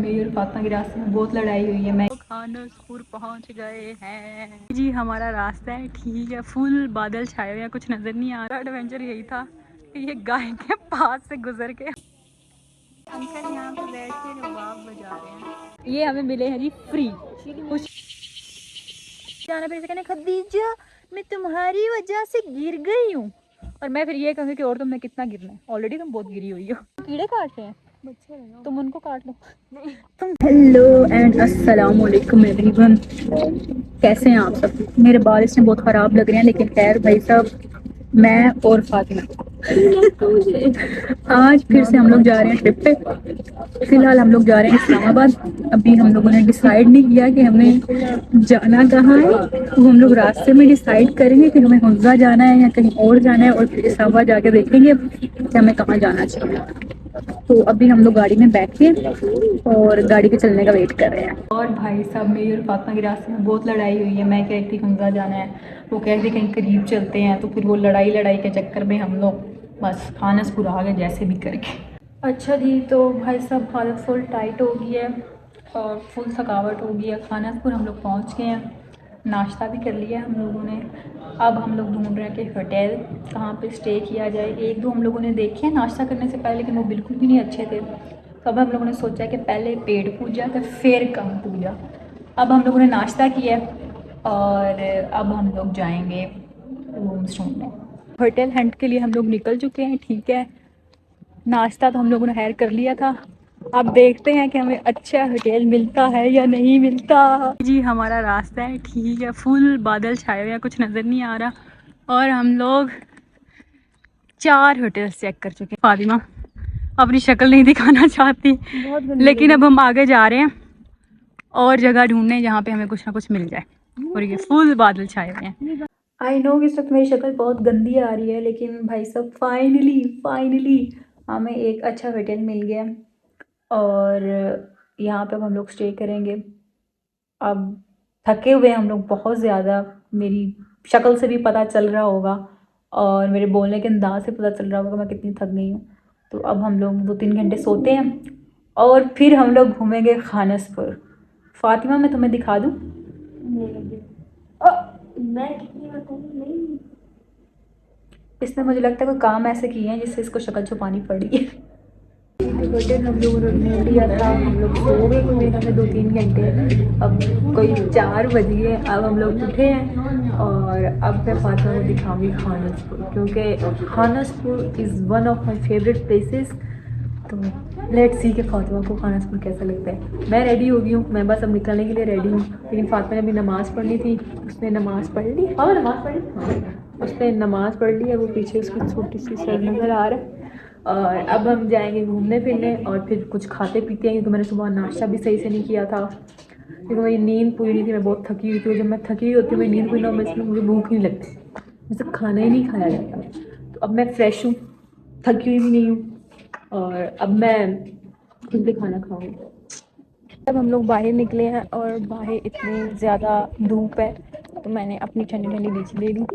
मेरी और फातिमा के रास्ते में बहुत लड़ाई हुई है। मैं खानसपुर पहुंच गए हैं जी। हमारा रास्ता है ठीक है, फुल बादल छाए हुए हैं, कुछ नजर नहीं आ रहा। एडवेंचर यही था कि ये गाय के पास से गुजर के अंकल यहाँ पे बैठ के रबाब बजा रहे हैं। ये हमें मिले हैं जी फ्री। कुछ जाना फिर से कहने खदीजा मैं तुम्हारी वजह से गिर गई हूँ, और मैं फिर ये कहूँगी कि और तुमने कितना गिरना है, ऑलरेडी तुम बहुत गिरी हुई हो। कीड़े काटते हैं, तुम उनको काट लो। तुम हेलो एंड अस्सलाम वालेकुम एवरीवन, कैसे हैं आप सब। मेरे बाल इसमें बहुत ख़राब लग रहे हैं, लेकिन खैर भाई साहब मैं और फातिमा आज फिर से हम लोग जा रहे हैं ट्रिप पे। फिलहाल हम लोग जा रहे हैं इस्लामाबाद। अभी हम लोगों ने डिसाइड नहीं किया कि हमें जाना कहाँ है, तो हम लोग रास्ते में डिसाइड करेंगे कि हमें हुंजा जाना है या कहीं और जाना है, और फिर इस्लामाबाद जाके देखेंगे कि हमें कहाँ जाना चाहिए। तो अभी हम लोग गाड़ी में बैठ के और गाड़ी के चलने का वेट कर रहे हैं। और भाई साहब मेरी और फातिमा के रास्ते में बहुत लड़ाई हुई है। मैं कह रही थी हुंजा जाना है, वो कह रही थी कहीं करीब चलते हैं, तो फिर वो लड़ाई के चक्कर में हम लोग बस खानसपुर आ गए जैसे भी करके। अच्छा जी, तो भाई साहब हालत फुल टाइट हो गई है और फुल थकावट हो गई है। खानसपुर हम लोग पहुँच गए हैं, नाश्ता भी कर लिया हम लोगों ने। अब हम लोग ढूंढ रहे हैं कि होटल कहाँ पे स्टे किया जाए। एक दो हम लोगों ने देखे हैं नाश्ता करने से पहले, लेकिन वो बिल्कुल भी नहीं अच्छे थे। तो अब हम लोगों ने सोचा कि पहले पेट पूजा तो फिर काम पूजा। अब हम लोगों ने नाश्ता किया और अब हम लोग जाएंगे रूम्स ढूंढने। होटल हंट के लिए हम लोग निकल चुके हैं, ठीक है। नाश्ता तो हम लोगों ने खैर कर लिया था। अब देखते हैं कि हमें अच्छा होटल मिलता है या नहीं मिलता जी। हमारा रास्ता है ठीक है, फुल बादल छाए हुए हैं, कुछ नज़र नहीं आ रहा, और हम लोग 4 होटल्स चेक कर चुके हैं। फातिमा अपनी शक्ल नहीं दिखाना चाहती, लेकिन अब हम आगे जा रहे हैं और जगह ढूंढने जहाँ पे हमें कुछ ना कुछ मिल जाए, और ये फुल बादल छाए हुए हैं। आई नो कि इस वक्त मेरी शक्ल बहुत गंदी आ रही है, लेकिन भाई साहब फाइनली हमें एक अच्छा होटल मिल गया और यहाँ पे अब हम लोग स्टे करेंगे। अब थके हुए हम लोग बहुत ज़्यादा, मेरी शक्ल से भी पता चल रहा होगा और मेरे बोलने के अंदाज से पता चल रहा होगा मैं कितनी थक गई हूँ। तो अब हम लोग 2-3 घंटे सोते हैं और फिर हम लोग घूमेंगे खानसपुर। फातिमा मैं तुम्हें दिखा दूँ? मैं कितनी बताऊँ नहीं। इसने मुझे लगता है कोई काम ऐसे किए हैं जिससे इसको शक्ल छुपानी पड़ी है। होटल हम लोगों ने ढूंढ लिया था, हम लोग सो गए कुछ देर में 2-3 घंटे। अब कोई 4 बज गए, अब हम लोग उठे हैं और अब मैं फातिमा को दिखाऊंगी खानसपुर, क्योंकि Khanaspur is one of my favourite places. तो लेट्स सी कि फातिमा को खानसपुर कैसा लगता है। मैं रेडी हो गई हूँ, मैं बस अब निकलने के लिए रेडी हूँ, लेकिन फातिमा ने अभी नमाज़ पढ़नी थी, उसने नमाज़ पढ़ ली। हाँ नमाज़ पढ़ ली, उसने नमाज़ पढ़ ली है, वो पीछे उसकी छोटी सी सर नज़र आ रहा है। और अब हम जाएंगे घूमने फिरने और फिर कुछ खाते पीते हैं, क्योंकि मैंने सुबह नाश्ता भी सही से नहीं किया था, क्योंकि मेरी नींद पूरी नहीं थी, मैं बहुत थकी हुई थी। जब मैं थकी हुई होती हूँ, मेरी नींद पूरी ना हो, इसलिए मुझे भूख नहीं लगती, मुझसे खाना ही नहीं खाया जाता। तो अब मैं फ्रेश हूँ, थकी हुई भी नहीं हूँ, और अब मैं खुद भी खाना खाऊंगी। अब हम लोग बाहर निकले हैं और बाहर इतनी ज़्यादा धूप है, तो मैंने अपनी ठंडी ठंडी लीची ले ली,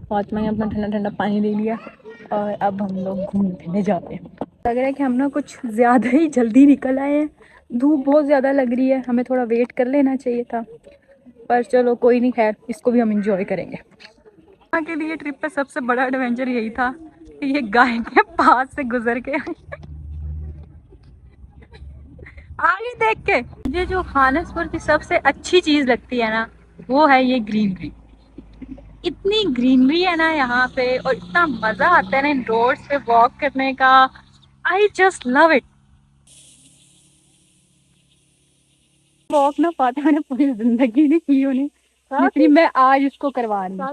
फातिमा ने अपना ठंडा ठंडा पानी ले लिया, और अब हम लोग घूमने फिरने जाते हैं। लग रहा है कि हम ना कुछ ज़्यादा ही जल्दी निकल आए हैं, धूप बहुत ज़्यादा लग रही है, हमें थोड़ा वेट कर लेना चाहिए था, पर चलो कोई नहीं, खैर इसको भी हम इंजॉय करेंगे। यहाँ के लिए ट्रिप पे सबसे बड़ा एडवेंचर यही था कि ये गाय के पास से गुजर के आगे देख के मुझे जो खानसपुर की सबसे अच्छी चीज लगती है ना, वो है ये ग्रीनरी। इतनी ग्रीनरी है ना यहाँ पे, और इतना मजा आता है ना इन रोड्स पे वॉक करने का। आई जस्ट लव इट। वॉक ना फातिमा ने पूरी जिंदगी नहीं की होनी, लेकिन मैं आज उसको करवा रही हूँ।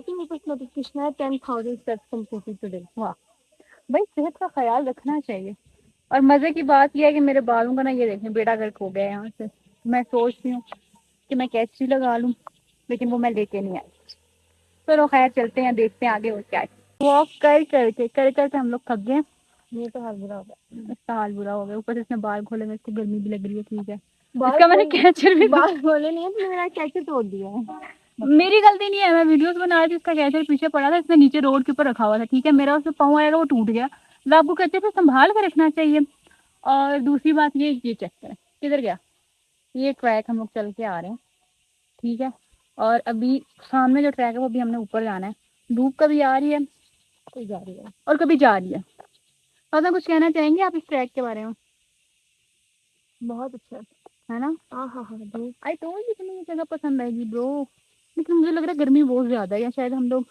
10,000 steps completed today। वाह भाई, सेहत का ख्याल रखना चाहिए। और मजे की बात यह है कि मेरे बालों का ना ये देखें बेड़ा गर्क हो गया है यहाँ से। मैं सोचती हूँ कि मैं कैची लगा लूँ, लेकिन वो मैं लेके नहीं आई। चलो खैर चलते हैं, देखते हैं आगे और क्या है। वॉक कर करके हम लोग थक गए। ये तो हाल बुरा हो गया, इसका हाल बुरा हो गया, ऊपर से इसने बाल खोले में, इसको गर्मी भी लग रही है, ठीक है। इसका मैंने कैचर भी बाल खोले नहीं है, तो मेरा कैचर तोड़ दिया है। मेरी गलती नहीं है, मैं वीडियोस बना रही थी, इसका कैचर पीछे पड़ा था, इसने नीचे रोड के ऊपर रखा हुआ था, ठीक है। मेरा उसमें पाँव आएगा वो टूट गया, तो आपको कैचर से संभाल कर रखना चाहिए। और दूसरी बात ये चेक करें किधर गया, ये ट्रैक हम लोग चल के आ रहे हैं, ठीक है। और अभी सामने जो ट्रैक है वो अभी हमने ऊपर जाना है। धूप कभी आ रही है, कोई जा रही है और कभी जा रही है। और कुछ कहना चाहेंगे आप इस ट्रैक के बारे में? बहुत अच्छा है ना। हाँ हाँ हाँ ब्रो, आई टोल्ड यू तुम्हें ये जगह पसंद आएगी ब्रो। लेकिन मुझे लग रहा है गर्मी बहुत ज्यादा है, या शायद हम लोग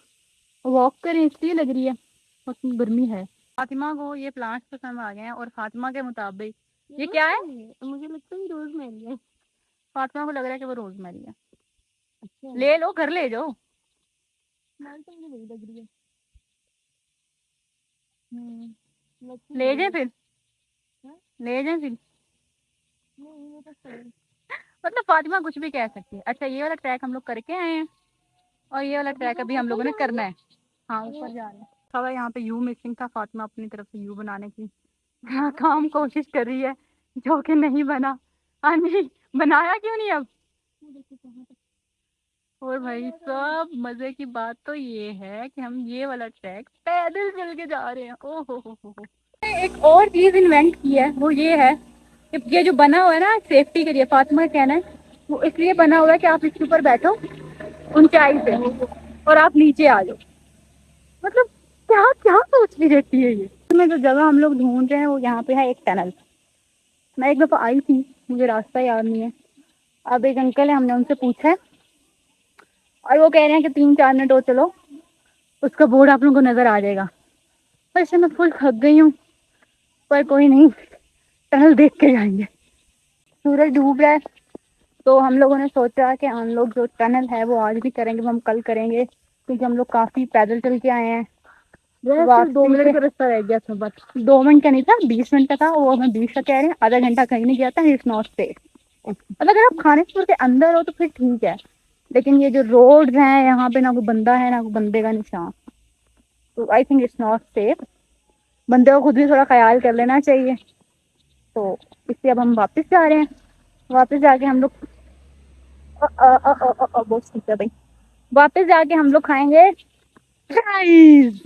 वॉक करें इसलिए लग रही है, और गर्मी है। फातिमा को ये प्लांट्स पसंद आ गए हैं और फातिमा के मुताबिक ये क्या है? मुझे लगता है रोजमेरी है। फातिमा को लग रहा है कि वो रोजमेरी है। अच्छा ले लो, घर ले जाओ। स्मेल तो मुझे वही लग रही है। ले जाए फिर, ले जाए फिर। नहीं ये तो सही। मतलब फातिमा कुछ भी कह सकती है। अच्छा ये वाला ट्रैक हम लोग करके आए हैं और ये वाला ट्रैक अभी हम लोगों ने करना है। हाँ ऊपर जा रहे हैं। थोड़ा यहाँ पे यू मिसिंग था, फातिमा अपनी तरफ से यू बनाने की काम कोशिश कर रही है जो कि नहीं बना। हाँ जी, बनाया क्यों नहीं अब? और भाई सब मजे की बात तो ये है कि हम ये वाला ट्रैक पैदल चल के जा रहे हैं। ओहो हो। एक और चीज इन्वेंट की है, वो ये है कि ये जो बना हुआ है ना सेफ्टी के लिए, फातिमा का कहना है वो इसलिए बना हुआ है कि आप इसके ऊपर बैठो ऊंचाई से और आप नीचे आ जाओ। मतलब क्या क्या सोच रही रहती है ये। में जो जगह हम लोग ढूंढ रहे हैं वो यहाँ पे है एक टनल। मैं एक दफा आई थी, मुझे रास्ता याद नहीं है। अब एक अंकल है, हमने उनसे पूछा है और वो कह रहे हैं कि 3-4 मिनट और चलो, उसका बोर्ड आप लोगों को नजर आ जाएगा। पर इससे मैं फुल थक गई हूँ, पर कोई नहीं, टनल देख के जाएंगे। सूरज डूब रहा है तो हम लोगों ने सोचा कि हम लोग जो टनल है वो आज भी करेंगे, वो हम कल करेंगे, क्योंकि हम लोग काफी पैदल चल के आए हैं। 2 मिनट का रास्ता रह गया था, बस 2 मिनट का नहीं था, 20 मिनट का था। वो हमें 20 का कह रहे हैं, आधा घंटा कहीं नहीं गया था। It's not safe. मतलब अगर आप खानेपुर के अंदर हो तो फिर ठीक है, लेकिन ये जो रोड हैं यहाँ पे ना कोई बंदा है ना कोई बंदे का निशान, तो I think it's not safe. बंदे को खुद भी थोड़ा ख्याल कर लेना चाहिए। तो इसलिए अब हम वापस जा रहे हैं। वापस जाके हम लोग बहुत ठीक है भाई। वापस जाके हम लोग खाएंगे फ्राइज।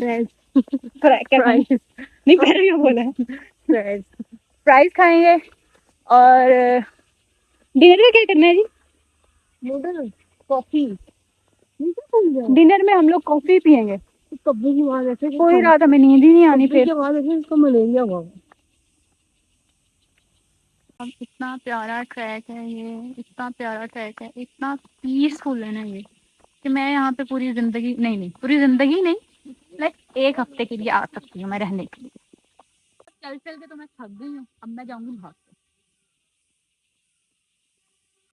फ्राइज नहीं कर रही हूँ, बोला फ्राइज। फ्राइज खाएंगे और डिनर में क्या करना है जी? Noodle, coffee. डिनर में हम लोग कॉफी पियेंगे। कब्बू की आवाज ऐसे कोई रात हमें नींद ही नहीं आनी, फिर आवाज ऐसे इसको मलेरिया हुआ। अब इतना प्यारा ट्रैक है ये, इतना प्यारा ट्रैक है, इतना पीसफुल है ना ये, कि मैं यहाँ पे पूरी जिंदगी नहीं पूरी जिंदगी नहीं, लाइक एक हफ्ते के लिए आ सकती हूँ मैं रहने के लिए। चल चल के तो मैं थक गई हूँ, अब मैं जाऊंगी भाग के।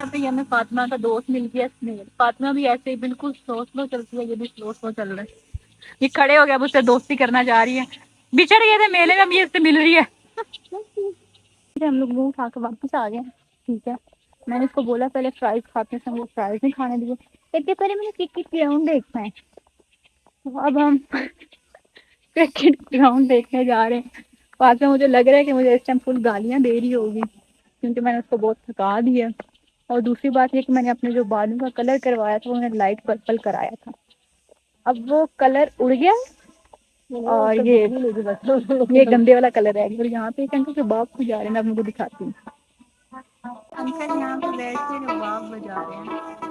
अभी हमें फातिमा का दोस्त मिल गया स्नेह। फातिमा भी ऐसे ही बिल्कुल स्लो स्लो चलती है, ये भी स्लो स्लो चल रहा है। ये खड़े हो गया, अब उससे दोस्ती करना जा रही है। बिछड़ गए थे मेले में, अब ये इससे मिल रही है। हम लोग वो खा के वापस आ गए, ठीक है। मैंने इसको बोला पहले फ्राइज खाते हैं, वो फ्राइज नहीं खाने दिए। इसके पहले मैंने क्रिकेट ग्राउंड देखना है, तो अब हम क्रिकेट ग्राउंड देखने जा रहे हैं। बाद में मुझे लग रहा है कि मुझे इस टाइम फुल गालियां दे रही होगी, क्योंकि मैंने उसको बहुत थका दिया। और दूसरी बात ये कि मैंने अपने जो बालों का कलर करवाया था वो मैंने लाइट पर्पल कराया था, अब वो कलर उड़ गया और ये गंदे वाला कलर है। और यहाँ पे एक अंकल के बाप को जा रहे हैं, मैं मुझे दिखाती हूँ। अंकल यहाँ पे बैठ के रबाब बजा रहे हैं।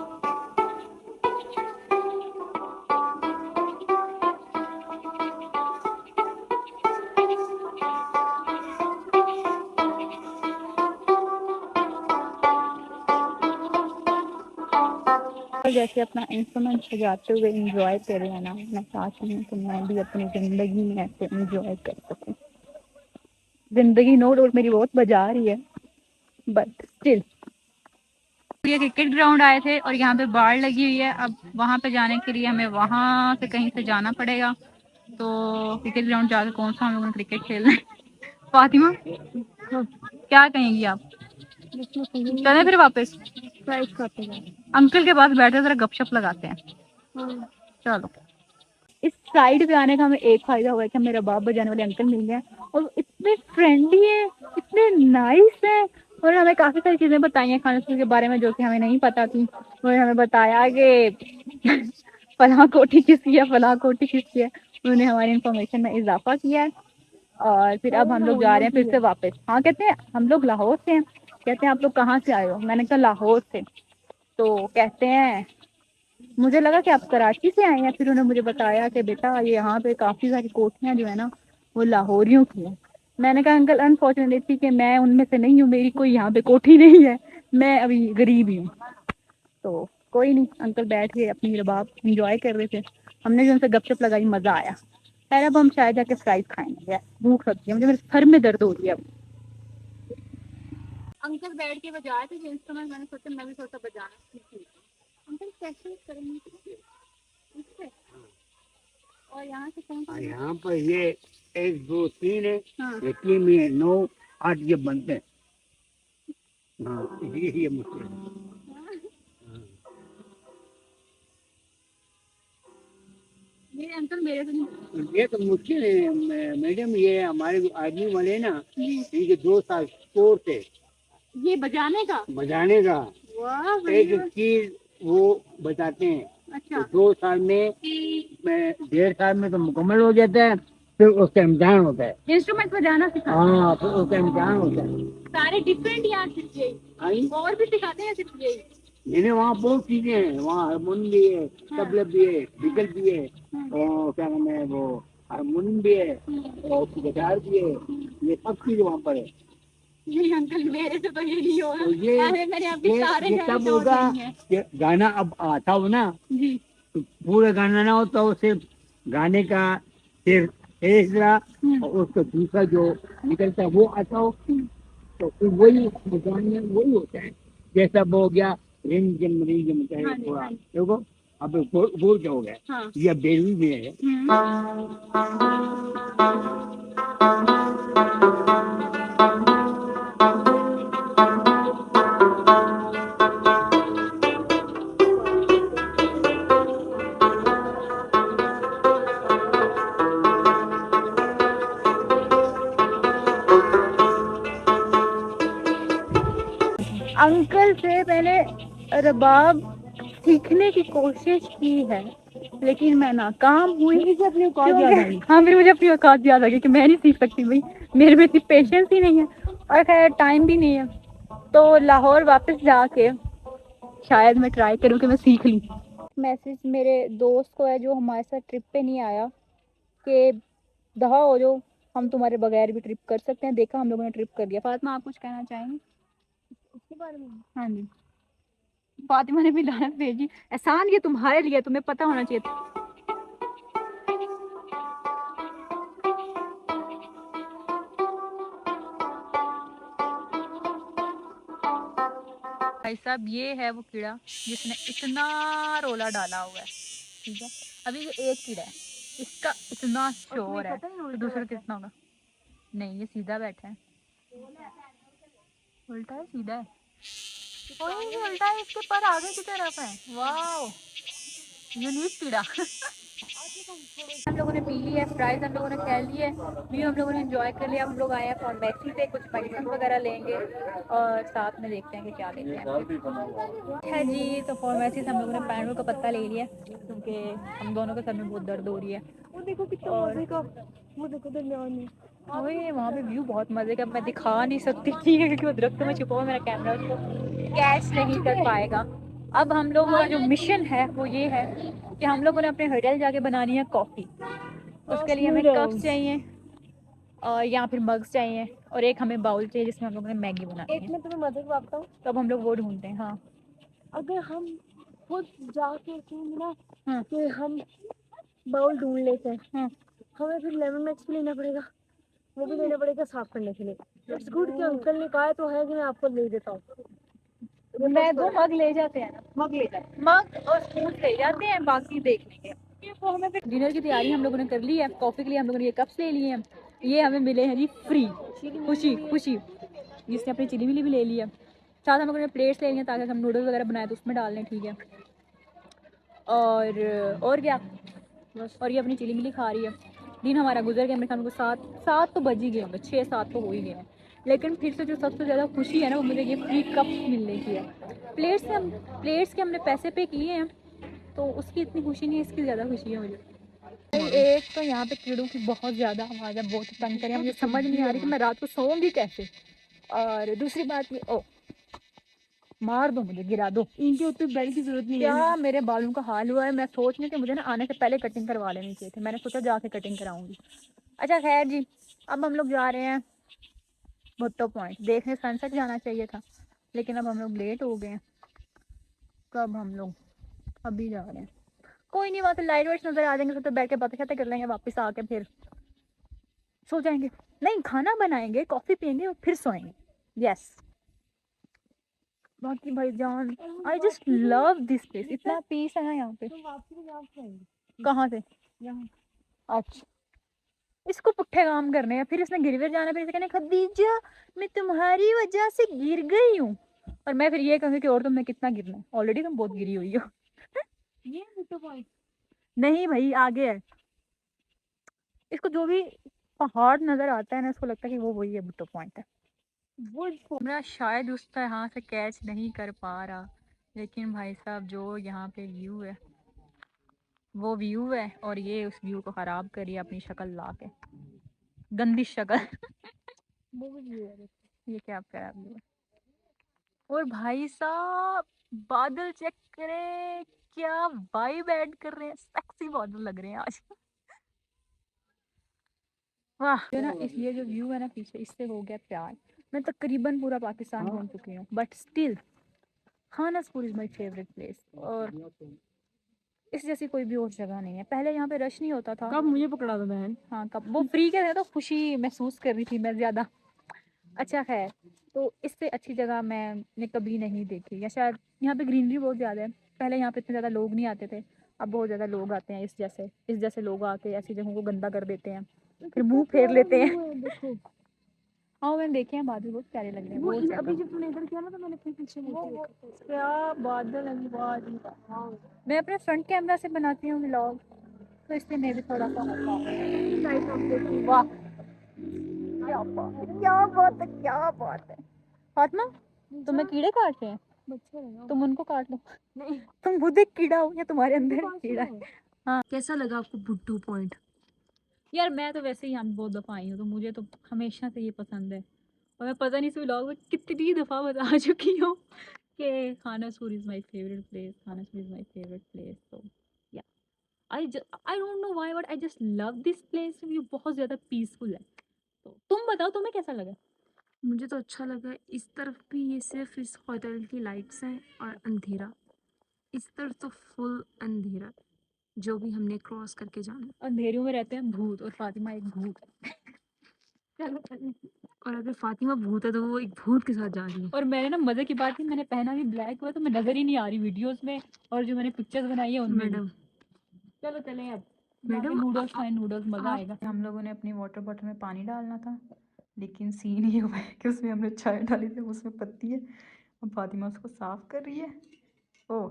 जैसे अपना इंस्ट्रूमेंट बजाते हुए एंजॉय कर रहे हैं ना, मैं चाहती हूँ कि मैं भी अपनी जिंदगी में ऐसे एंजॉय कर सकूँ। जिंदगी नो डाउट मेरी बहुत बजा रही है, बट स्टिल। ये क्रिकेट ग्राउंड आए थे और यहाँ पे बाढ़ लगी हुई है। अब वहाँ पे जाने के लिए हमें वहाँ से कहीं से जाना पड़ेगा। तो क्रिकेट ग्राउंड जाकर कौन सा हम लोगों ने क्रिकेट खेलना है। फातिमा क्या कहेंगी आप? चले फिर वापस अंकल के पास बैठे जरा गपशप लगाते हैं। चलो। इस साइड पे आने का हमें एक फायदा हुआ है कि मेरा बाप बजाने वाले अंकल मिल गए और इतने फ्रेंडली है, इतने नाइस है। और हमें काफी सारी चीजें बताई हैं खाने के बारे में जो कि हमें नहीं पता थी। उन्होंने हमें बताया कि फलां कोठी किसकी है, फलां कोठी किसकी है। उन्होंने हमारी इंफॉर्मेशन में इजाफा किया है। और फिर अब हम लोग जा रहे हैं फिर से वापस। हाँ कहते हैं हम लोग लाहौर से हैं, कहते हैं आप लोग कहाँ से आए हो? मैंने कहा लाहौर से। तो कहते हैं मुझे लगा कि आप कराची से आए हैं, फिर उन्होंने मुझे बताया कि बेटा ये यहाँ पे काफ़ी सारी कोठियाँ जो है ना वो लाहौरियों की हैं। मैंने कहा अंकल अनफॉर्चुनेटली कि मैं उनमें से नहीं हूँ, मेरी कोई यहाँ पे कोठी नहीं है, मैं अभी गरीब ही हूँ। तो कोई नहीं, अंकल बैठ के अपनी रबाब इंजॉय कर रहे थे, हमने भी उनसे गपशप लगाई, मज़ा आया। खैर अब हम शायद जाके फ्राइज खाएंगे, भूख लगती है मुझे, मेरे सर में दर्द हो रही है अब। अंकल बैठ के बजा रहे थे इंस्ट्रूमेंट, मैंने सोचा मैं भी थोड़ा सा बजाना सीख लेती हूँ। अंकल कैसे करेंगे इससे? और यहाँ से कौन यहाँ पर ये 1 2 3 है, हाँ ये 3 में 9 8 ये बनते हैं। हाँ ये मुश्किल है। हाँ। ये अंकल मेरे से नहीं। ये तो मुश्किल है मैडम, ये हमारे आदमी वाले ना, इनके 2 साल कोर्स है ये बजाने का। वाह एक चीज वो बताते हैं। अच्छा। तो 2 साल में 1.5 साल में तो मुकम्मल हो जाता है, फिर उसका इम्तिहान होता है। इंस्ट्रूमेंट बजाना सिखाते हाँ फिर उसका इम्तिहान होता है। हैं सारे डिफरेंट, यहाँ सिर्फ यही और भी सिखाते हैं सिर्फ यही? मैंने वहाँ बहुत चीजें हैं, वहाँ हारमोनियम भी है, तबला भी है, बिगल भी है, और क्या नाम है वो हारमोनियम भी है, और गिटार भी है, ये सब चीज वहाँ पर है। नहीं अंकल मेरे से तो ये नहीं होगा। तो अरे मैंने अभी सारे ये गाने तब तोड़ होगा दिए हैं। कि गाना अब आता हो ना, जी तो पूरा गाना ना होता हो, सिर्फ गाने का सिर्फ तीसरा और उसका दूसरा जो निकलता है वो आता हो, तो फिर वही गाने वही होता है। जैसा वो हो गया रिमझिम रिमझिम हाँ चाहे जी, थोड़ा हाँ जी। देखो, अब बोल क्या हो गया, हाँ ये बेलवी में है। अंकल से मैंने रबाब सीखने की कोशिश की है, लेकिन मैं नाकाम हुई। हाँ फिर मुझे अपनी औकात याद आ गई कि मैं नहीं सीख सकती भाई, मेरे में इतनी पेशेंस ही नहीं है और खैर टाइम भी नहीं है। तो लाहौर वापस जाके शायद मैं ट्राई करूँ कि मैं सीख लूँ। मैसेज मेरे दोस्त को है जो हमारे साथ ट्रिप पे नहीं आया कि दहा हो जाओ, हम तुम्हारे बगैर भी ट्रिप कर सकते हैं। देखा हम लोगों ने ट्रिप कर दिया। फातिमा आप कुछ कहना चाहेंगे उसके बारे में? हाँ जी, फातिमा ने भी लानत भेजी। एहसान ये तुम्हारे लिए, तुम्हें पता होना चाहिए था। भाई साहब ये है वो कीड़ा जिसने इतना रोला डाला हुआ है, ठीक है। अभी ये एक कीड़ा है, इसका इतना शोर है, तो दूसरा कितना होगा? नहीं ये सीधा बैठा है, उल्टा है सीधा है, ओए ये उल्टा है, इसके पर आगे की तरफ है। वाह यूनिक कीड़ा। हम लोगों ने पी ली है फ्राइज, हम लोगों ने खा ली है, व्यू हम लोगों ने एंजॉय कर लिया। हम लोग आए हैं फार्मेसी पे, कुछ मेडिसिन वगैरह लेंगे और साथ में देखते हैं कि क्या लेते हैं। है जी, तो फार्मेसी से हम लोगों ने पैनल का पत्ता ले लिया क्योंकि हम दोनों के सर में बहुत दर्द हो रही है। वो देखो कितना मजे का, वो देखो दरमियान में वही, वहाँ पे व्यू बहुत मजे का, मैं दिखा नहीं सकती थी क्योंकि वो दरख्तों में छुपा हुआ, मेरा कैमरा उसको कैच नहीं कर पाएगा। अब हम लोगों का जो मिशन है वो ये है कि हम लोगों ने अपने होटल जाके बनानी है कॉफ़ी। उसके लिए हमें कप्स चाहिए और या फिर मग्स चाहिए और एक हमें बाउल चाहिए जिसमें हम लोगों ने मैगी बनानी है। एक मैं तुम्हें मजे बताता हूँ, तब हम लोग वो ढूंढते हैं। हाँ अगर हम खुद जाके ना, हाँ कि हम बाउल ढूंढ लेते हैं, हाँ हमें फिर लेमन मैक्स भी लेना पड़ेगा, वो भी लेना पड़ेगा साफ करने के लिए। इट्स गुड कि अंकल ने कहा तो है कि मैं आपको ले देता हूँ। मैं 2 मग ले जाते हैं ना, मग ले जाते हैं, मग और स्पून ले जाते हैं, बाकी देख लेंगे। वो हमें फिर डिनर की तैयारी हम लोगों ने कर ली है। कॉफ़ी के लिए हम लोगों ने ये कप्स ले लिए हैं, ये हमें मिले हैं जी फ्री, खुशी खुशी, जिसने अपनी चिली मिली भी ले ली है। साथ हम लोगों ने प्लेट्स ले ली हैं ताकि हम नूडल्स वगैरह बनाए तो उसमें डाल लें, ठीक है। और क्या, और ये अपनी चिली मिली खा रही है। दिन हमारा गुजर गया, मेरे ख्याल को 7 तो बज ही गए होंगे, 6-7 तो हो ही गए हैं। लेकिन फिर से जो सबसे ज़्यादा खुशी है ना वो मुझे ये फ्री कप्स मिलने की है। प्लेट्स के हमने पैसे पे किए हैं तो उसकी इतनी खुशी नहीं है, इसकी ज़्यादा खुशी है मुझे। एक तो यहाँ पे कीड़ों की बहुत ज़्यादा आवाज़ है, बहुत तंग करें, मुझे समझ नहीं आ रही कि मैं रात को सोऊंगी कैसे। और दूसरी बात ये, ओ मार दो मुझे, गिरा दो। इनके ऊपर बेल्ट की जरूरत नहीं है। क्या मेरे बालों का हाल हुआ है, मैं सोच रही थी मुझे ना आने से पहले कटिंग करवा लेनी चाहिए थी, मैंने सोचा जाके कटिंग कराऊंगी। अच्छा खैर जी, अब हम लोग जा रहे हैं भुट्टो पॉइंट देखने, सनसेट जाना चाहिए था लेकिन अब हम लोग लेट हो गए हैं। कब हम लोग अभी जा रहे हैं, कोई नहीं, वहाँ से लाइट वाइट नजर आ जाएंगे तो बैठ के बातें शातें कर लेंगे, वापस आके फिर सो जाएंगे। नहीं, खाना बनाएंगे, कॉफी पियेंगे और फिर सोएंगे। यस। बाकी भाई जान, आई जस्ट लव दिस प्लेस, इतना पीस है ना यहाँ पे। तो वापसी में यहाँ से आएंगे। कहाँ से? यहाँ अच्छा, इसको पुट्ठे काम करने हैं, फिर इसने गिरवे जाना, फिर इसे कहने खदीजा मैं तुम्हारी वजह से गिर गई हूँ, और मैं फिर ये कहूँगी कि और तुमने कितना गिरना है, ऑलरेडी तुम बहुत गिरी हुई हो। ये भुट्टो पॉइंट। नहीं भाई, आगे है। इसको जो भी पहाड़ नजर आता है ना, इसको लगता है कि वो वही है, भुट्टो पॉइंट है। वो मैं शायद उस तरह से कैच नहीं कर पा रहा, लेकिन भाई साहब जो यहाँ पे व्यू है वो व्यू है, और ये उस व्यू को खराब करिए अपनी शक्ल ला के, गंदी शक्ल। वो भी view है। ये क्या खराब व्यू है। और भाई साहब बादल चेक करें, क्या वाइब ऐड कर रहे हैं, सेक्सी बादल लग रहे हैं आज। वाह, जो ना इस ये जो व्यू है ना पीछे, इससे हो गया प्यार। मैं तकरीबन पूरा पाकिस्तान घूम चुकी हूँ, but still Khanaspur is my favourite place, और इस जैसी कोई भी और जगह नहीं है। पहले यहाँ पे रश नहीं होता था। कब मुझे पकड़ा था बहन। हाँ, कब वो फ्री के थे तो खुशी महसूस कर रही थी मैं ज्यादा। अच्छा खैर, तो इससे अच्छी जगह मैंने कभी नहीं देखी, या शायद यहाँ पे ग्रीनरी बहुत ज़्यादा है। पहले यहाँ पे इतने ज़्यादा लोग नहीं आते थे, अब बहुत ज़्यादा लोग आते हैं। इस जैसे लोग आके ऐसी जगहों को गंदा कर देते हैं, फिर मुंह फेर लेते हैं। देखो हाँ, मैंने देखे हैं, बादल बहुत प्यारे लग रहे हैं। वो बहुत अभी ज्यादा। जब तूने इधर किया ना तो मैंने फिर पीछे मुड़ के देखा था। क्या बादल है, वाह जी वाह। मैं अपने फ्रंट कैमरा से बनाती हूँ व्लॉग, तो इसलिए मैं भी थोड़ा सा लाइट ऑफ देखो। वाह, क्या बात है, क्या बात है, क्या बात है। फातिमा, तुम्हें कीड़े काट रहे हैं, बच्चे हैं तुम उनको काट लो। नहीं तुम खुद एक कीड़ा हो या तुम्हारे अंदर पास कीड़ा में है? है। हाँ कैसा लगा आपको भुट्टो पॉइंट? यार, मैं तो वैसे ही यहाँ बहुत दफ़ा आई हूँ, तो मुझे तो हमेशा से ये पसंद है, और मैं पता नहीं इस व्लॉग में कितनी दफ़ा बता चुकी हूँ कि Khanasur is my favourite place, Khanasur is my favourite place. तो yeah I don't know why, but I just love this place. ये बहुत ज़्यादा पीसफुल है। तो तुम बताओ, तुम्हें कैसा लगा? मुझे तो अच्छा लगा। इस तरफ भी ये सिर्फ इस होटल की लाइट्स हैं और अंधेरा। इस तरफ तो फुल अंधेरा, जो भी हमने क्रॉस करके जाना। अंधेरों में रहते हैं भूत, और फातिमा एक भूत है। चलो चलो। और अगर फातिमा भूत है तो वो एक भूत के साथ जा रही है। और मैंने ना मज़े की बात थी, मैंने पहना भी ब्लैक हुआ, तो मैं नज़र ही नहीं आ रही वीडियोस में, और जो मैंने पिक्चर्स बनाई है उनमें भी। मैडम चलो चलें अब, मैडम नूडल्स खाएं, नूडल्स मज़ा आप आएगा। हम लोगों ने अपनी वाटर बॉटल में पानी डालना था, लेकिन सीन ये हुआ है कि उसमें हमने चाय डाली थी, उसमें पत्ती है। अब फातिमा उसको साफ़ कर रही है। ओह,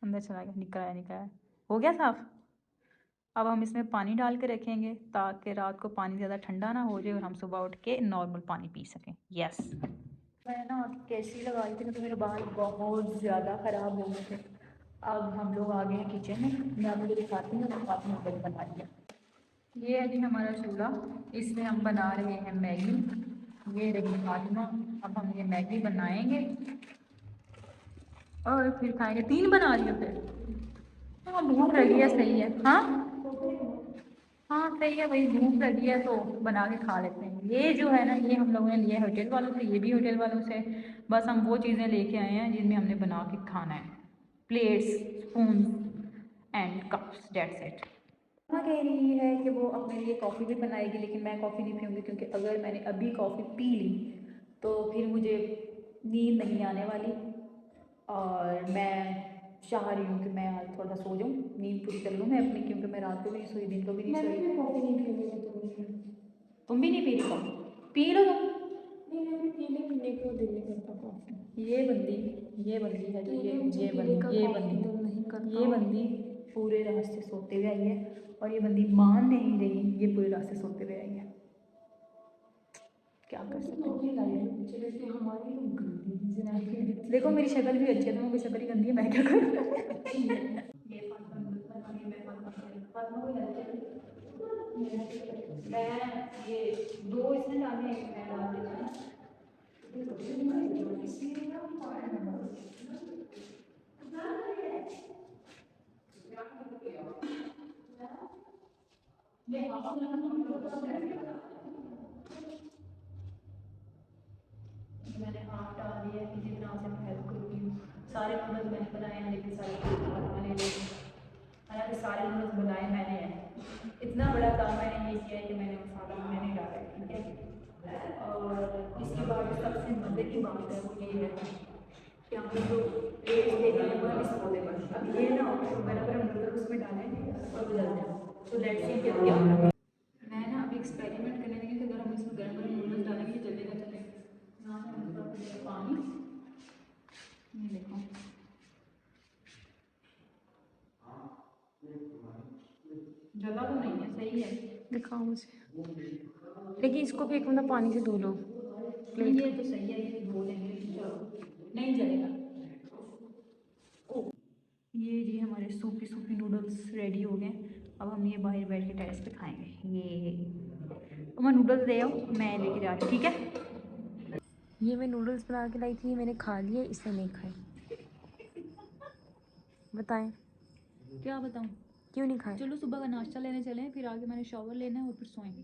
अंदर चला गया, निकल आया, निकल आया। हो गया साफ़। अब हम इसमें पानी डाल के रखेंगे ताकि रात को पानी ज़्यादा ठंडा ना हो जाए और हम सुबह उठ के नॉर्मल पानी पी सकें। यस। मैं ना कैसी लगाई थी, तो मेरे बाल बहुत ज़्यादा ख़राब हो गए थे। अब हम लोग आ गए हैं किचन में, मैं आपको दिखाती हूँ साथ में नूडल्स बना लिया। ये है जी हमारा चूल्हा, इसमें हम बना रहे हैं मैगी। ये रही फातिमा, अब हम ये मैगी बनाएंगे और फिर खाएंगे। 3 बना रही हो फिर? हाँ, भूख लगी है, सही है। हाँ हाँ, सही है, वही भूख लगी है तो बना के खा लेते हैं। ये जो है ना, ये हम लोगों ने लिया है होटल वालों से, ये भी होटल वालों से। बस हम वो चीज़ें लेके आए हैं जिनमें हमने बना के खाना है। Plates, spoon and cups, that's it. माँ कह रही है कि वो अपने लिए कॉफ़ी भी बनाएगी, लेकिन मैं कॉफ़ी नहीं पीऊँगी, क्योंकि अगर मैंने अभी कॉफ़ी पी ली तो फिर मुझे नींद नहीं आने वाली, और मैं चाह रही हूँ कि मैं आज थोड़ा सो जाऊँ, नींद पूरी कर लूँ मैं अपनी, क्योंकि मैं रात को भी नहीं सोई, दिन को भी नहीं सोई। भी कॉफी नहीं पीने तुम भी नहीं पी रही कॉफ़ी? पी लो तुम। नहीं मैं भी पीने को दिल नहीं करता कॉफी। ये बंदी है जो ये मुझे पीने का कॉफी दिल नहीं करता। ये बंदी पूरे रास्ते सोते हुए आई है, और ये बंदी मान नहीं रही, ये पूरे रास्ते सोते हुए आई है। क्या कर सकते हैं? हमारी तो गंदी जिंदगी। देखो मेरी शक्ल भी अच्छी है, तुम्हें कोई शक्ल ही गंदी है, मैं क्या करूँ? ये फातिमा नूडल्स बना रही है, मैं फातिमा को हेल्प कर, मैं ये 2 इसमें डालने हैं, एक मैं डाल देती हूँ। मैंने हाथ डाल दिया कि जितना से मैं हेल्प करूँगी। सारे नूडल्स मैंने बनाए हैं, लेकिन सारे खाने लोग, हालांकि सारे नूडल्स बनाए मैंने हैं। इतना बड़ा काम मैंने ये किया है कि मैंने मसाला मैंने डाला है, ठीक है। और इसके बाद सबसे मज़े की बात है वो ये है कि हम लोग जो टेस्ट देते हैं वो डिस्पोजेबल, अब ये ना हो कि बड़ा बड़ा नूडल्स उसमें डालें और गुजर जाए। तो लेट्स सी क्या क्या होगा। मैं ना अभी एक्सपेरिमेंट करने लगी कि अगर हम इसमें गर्म गर्म नूडल्स डालेंगे ये जलेगा चलेगा ना। मैं थोड़ा सा पानी, ये देखो जला तो नहीं है, सही है। दिखाओ मुझे, लेकिन इसको भी एक मतलब पानी से धो लो। नहीं ये तो सही है, ये धो लेंगे, चलो नहीं जलेगा। ये जी हमारे सूपी सूपी नूडल्स रेडी हो गए। अब हम ये बाहर बैठ के टेरेस पे खाएंगे। ये मैं नूडल्स ले आओ, मैं लेके जा रही हूँ, ठीक है। ये मैं नूडल्स बना के लाई थी, मैंने खा लिए, इसने नहीं खाए। बताएं क्या बताऊँ। क्यों नहीं खाए? चलो सुबह का नाश्ता लेने चलें, फिर आगे मैंने शॉवर लेना है और फिर सोएंगे।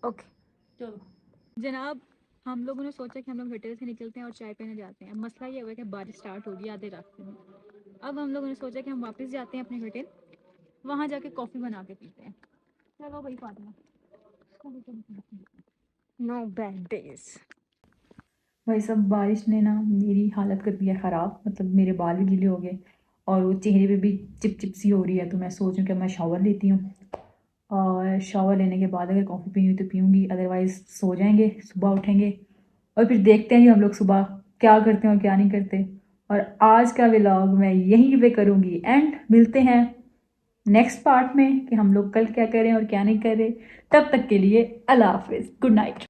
ओके। चलो जनाब, हम लोगों ने सोचा कि हम लोग होटल से निकलते हैं और चाय पीने जाते हैं। अब मसला ये हुआ कि बारिश स्टार्ट होगी आधे रास्ते में। अब हम लोगों ने सोचा कि हम वापस जाते हैं अपने होटल, वहाँ जाके कॉफ़ी बना के पीते हैं। चलो भाई फातिमा, नो बैड डेज। भाई सब बारिश ने ना मेरी हालत कर दिया ख़राब, मतलब मेरे बाल भी गीले हो गए और वो चेहरे पे भी चिप चिप सी हो रही है। तो मैं सोच रही हूँ कि मैं शावर लेती हूँ और शावर लेने के बाद अगर कॉफ़ी पीनी हुई तो पीऊँगी, अदरवाइज़ सो जाएंगे, सुबह उठेंगे और फिर देखते हैं कि हम लोग सुबह क्या करते हैं और क्या नहीं करते। और आज का व्लॉग मैं यहीं पे करूँगी एंड मिलते हैं नेक्स्ट पार्ट में कि हम लोग कल क्या करें और क्या नहीं करें। तब तक के लिए अल्लाह हाफिज़, गुड नाइट।